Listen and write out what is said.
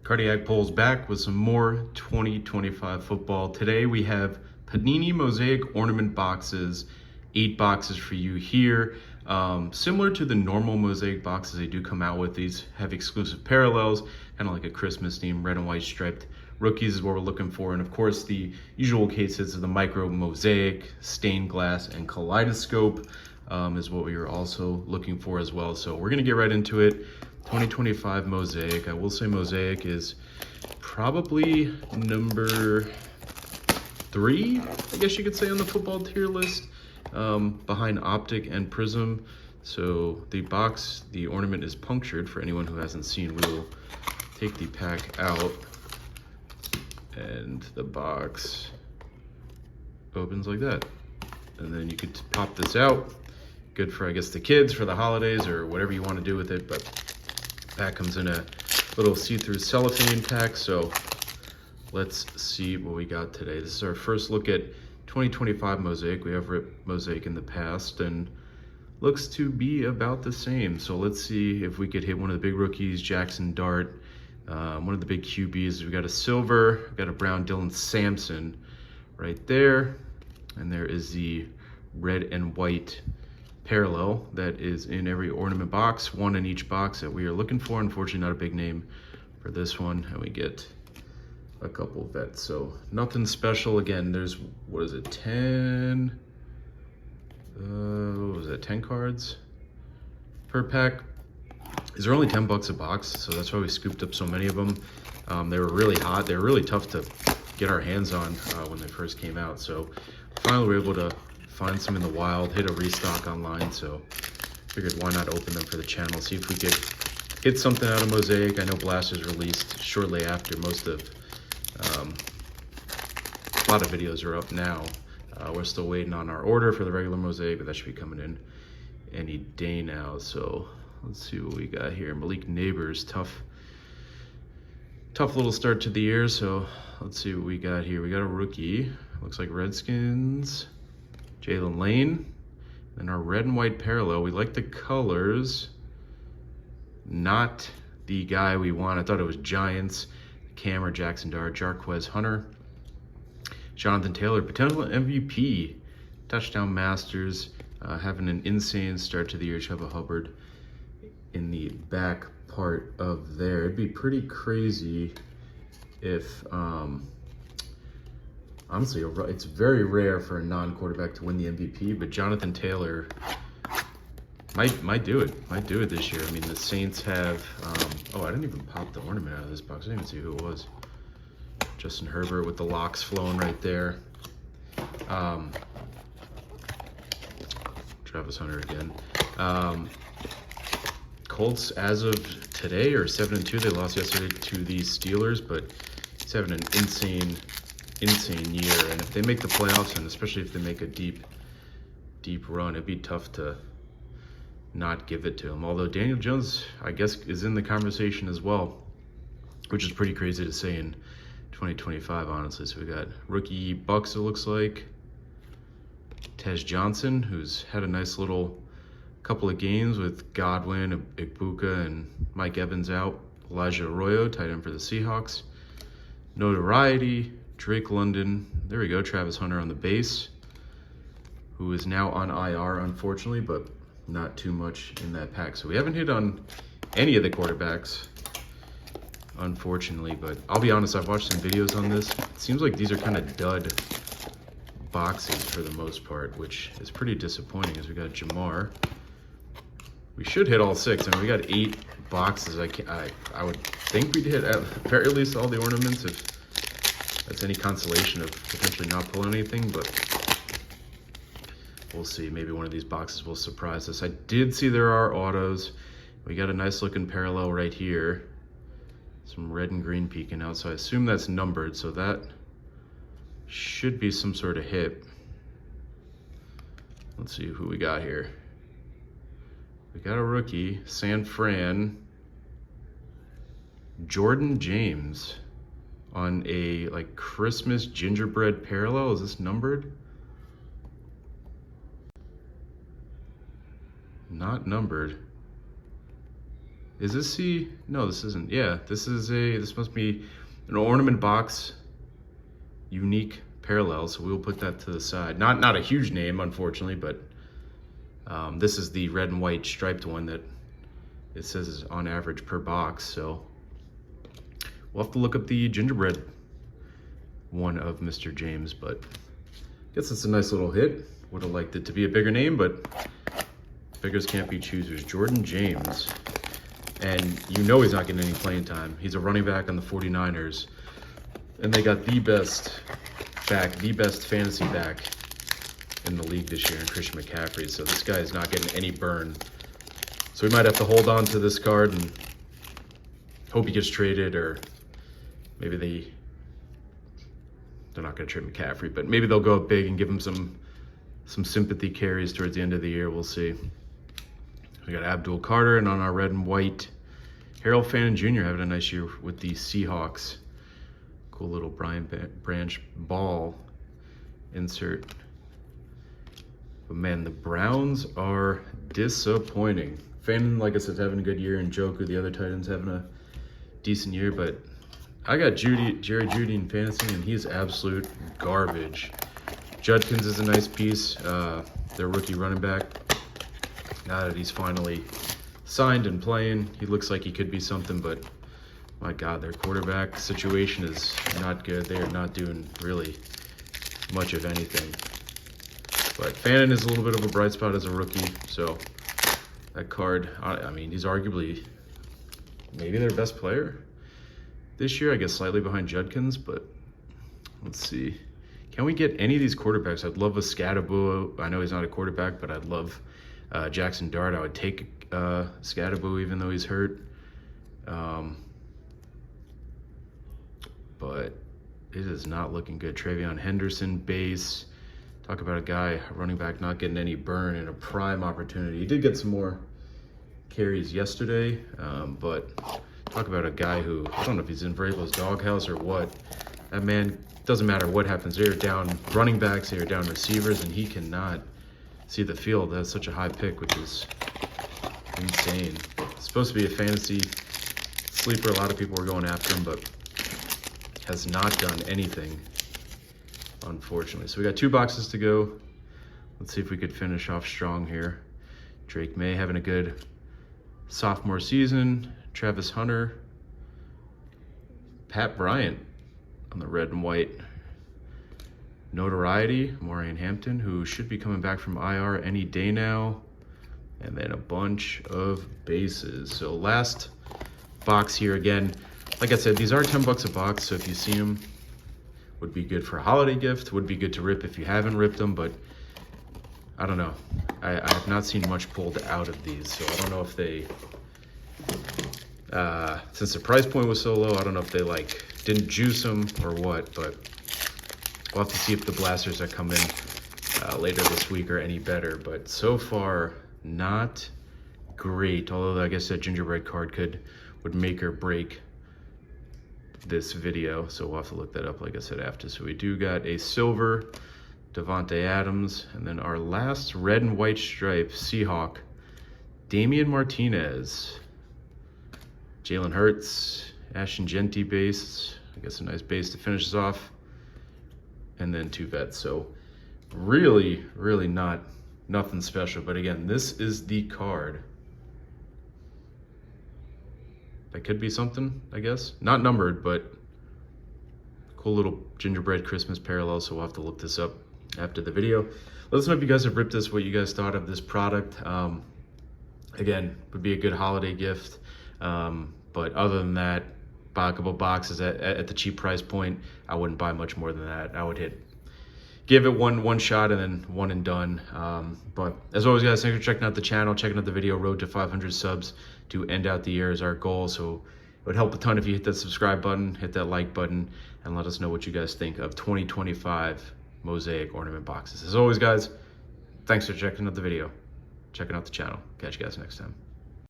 Cardiac Pulls back with some more 2025 football. Today we have Panini Mosaic Ornament Boxes, 8 boxes for you here. Similar to the normal Mosaic boxes they do come out with, these have exclusive parallels, kind of like a Christmas theme, red and white striped. Rookies is what we're looking for, and of course the usual cases of the micro mosaic, stained glass, and kaleidoscope is what we are also looking for as well. So we're gonna get right into it. 2025 Mosaic. I will say Mosaic is probably number 3, I guess you could say, on the football tier list, behind Optic and Prism. So the ornament is punctured. For anyone who hasn't seen, we will take the pack out and the box opens like that. And then you could pop this out. Good for, I guess, the kids for the holidays or whatever you want to do with it, but pack comes in a little see-through cellophane pack. So let's see what we got today. This is our first look at 2025 Mosaic. We have ripped Mosaic in the past and looks to be about the same. So let's see if we could hit one of the big rookies, Jackson Dart, one of the big QBs. We got a silver, we got a brown Dylan Sampson right there. And there is the red and white parallel that is in every ornament box, one in each box that we are looking for. Unfortunately, not a big name for this one, and we get a couple vets, so nothing special. Again, there's, what is it, 10 what was that, 10 cards per pack. These are only $10 a box, so that's why we scooped up so many of them. They were really hot. They were really tough to get our hands on when they first came out, so finally we were able to find some in the wild, hit a restock online, so figured why not open them for the channel, see if we could hit something out of Mosaic. I know Blasters released shortly after. Most of, a lot of videos are up now. We're still waiting on our order for the regular Mosaic, but that should be coming in any day now. So let's see what we got here. Malik Neighbors, tough little start to the year, so let's see what we got here. We got a rookie, looks like Redskins, Jalen Lane, and our red and white parallel. We like the colors, not the guy we want. I thought it was Giants, Cam or Jackson Dart, Jarquez Hunter, Jonathan Taylor, potential MVP, touchdown masters, having an insane start to the year. Chuba Hubbard in the back part of there. It'd be pretty crazy if, honestly, it's very rare for a non-quarterback to win the MVP, but Jonathan Taylor might do it. Might do it this year. I mean, the Saints have, oh, I didn't even pop the ornament out of this box. I didn't even see who it was. Justin Herbert with the locks flowing right there. Travis Hunter again. Colts, as of today, are 7-2. They lost yesterday to the Steelers, but he's having an insane year. And if they make the playoffs, and especially if they make a deep run, it'd be tough to not give it to him. Although Daniel Jones, I guess, is in the conversation as well, which is pretty crazy to say in 2025, honestly. So we got rookie Bucks, it looks like. Tej Johnson, who's had a nice little couple of games with Godwin, Igbokwe, and Mike Evans out. Elijah Arroyo, tight end for the Seahawks. Notoriety, Drake London. There we go, Travis Hunter on the base, who is now on IR, unfortunately, but not too much in that pack. So we haven't hit on any of the quarterbacks, unfortunately, but I'll be honest, I've watched some videos on this. It seems like these are kind of dud boxes for the most part, which is pretty disappointing, as we got Jamar. We should hit all 6, and we got 8 boxes. I would think we'd hit at the very least all the ornaments, if that's any consolation of potentially not pulling anything, but we'll see. Maybe one of these boxes will surprise us. I did see there are autos. We got a nice looking parallel right here. Some red and green peeking out, so I assume that's numbered, so that should be some sort of hit. Let's see who we got here. We got a rookie, San Fran, Jordan James, on a like Christmas gingerbread parallel. Is this numbered? Not numbered. Is this no, this isn't. Yeah, this must be an ornament box, unique parallel. So we'll put that to the side. Not a huge name, unfortunately, but this is the red and white striped one that it says is on average per box. So we'll have to look up the gingerbread one of Mr. James, but I guess it's a nice little hit. Would have liked it to be a bigger name, but beggars can't be choosers. Jordan James. And you know he's not getting any playing time. He's a running back on the 49ers. And they got the best fantasy back in the league this year in Christian McCaffrey. So this guy is not getting any burn. So we might have to hold on to this card and hope he gets traded, or maybe they're not going to trade McCaffrey, but maybe they'll go up big and give him some sympathy carries towards the end of the year. We'll see. We got Abdul Carter, and on our red and white, Harold Fannin Jr. having a nice year with the Seahawks. Cool little Brian Branch ball insert. But man, the Browns are disappointing. Fannin, like I said, having a good year, and 𝐬𝐝, the other tight end's having a decent year, but I got Jerry Jeudy in fantasy, and he's absolute garbage. 𝐬𝐿_𝐾𝐭 is a nice piece, their rookie running back. Now that he's finally signed and playing, he looks like he could be something, but my God, their quarterback situation is not good. They are not doing really much of anything. But Fannin is a little bit of a bright spot as a rookie, so that card, I mean, he's arguably maybe their best player this year. I guess slightly behind 𝐬𝐿_𝐾𝐭's, but let's see. Can we get any of these quarterbacks? I'd love a �սկ𝐷𝐻. I know he's not a quarterback, but I'd love Jackson Dart. I would take �սկ𝐷𝐻 even though he's hurt. But it is not looking good. TreVeyon Henderson, base. Talk about a guy, running back, not getting any burn in a prime opportunity. He did get some more carries yesterday, but talk about a guy who, I don't know if he's in Vrabel's doghouse or what. That man, doesn't matter what happens. They're down running backs, they're down receivers, and he cannot see the field. That's such a high pick, which is insane. It's supposed to be a fantasy sleeper. A lot of people were going after him, but has not done anything, unfortunately. So we got 2 boxes to go. Let's see if we could finish off strong here. Drake May having a good sophomore season. Travis Hunter. Pat Bryant on the red and white. Notoriety, Maureen Hampton, who should be coming back from IR any day now. And then a bunch of bases. So last box here again. Like I said, these are $10 a box, so if you see them, would be good for a holiday gift, would be good to rip if you haven't ripped them, but I don't know. I have not seen much pulled out of these, so I don't know if they, since the price point was so low, I don't know if they like didn't juice them or what, but we'll have to see if the blasters that come in later this week are any better. But so far, not great, although I guess that gingerbread card would make or break this video, so we'll have to look that up, like I said, after. So we do got a silver Davante Adams, and then our last red and white stripe Seahawk, Damian Martinez, Jalen Hurts, Ashton Jeanty base, I guess a nice base to finish us off, and then 2 vets. So really nothing special, but again, this is the card. That could be something, I guess. Not numbered, but cool little gingerbread Christmas parallel, so we'll have to look this up after the video. Let us know if you guys have ripped this, what you guys thought of this product. Again, would be a good holiday gift. But other than that, buy a couple boxes at the cheap price point. I wouldn't buy much more than that. I would give it one shot and then one and done. But as always, guys, thanks for checking out the channel, checking out the video. Road to 500 subs to end out the year is our goal. So it would help a ton if you hit that subscribe button, hit that like button, and let us know what you guys think of 2025 Mosaic Ornament Boxes. As always, guys, thanks for checking out the video, checking out the channel. Catch you guys next time.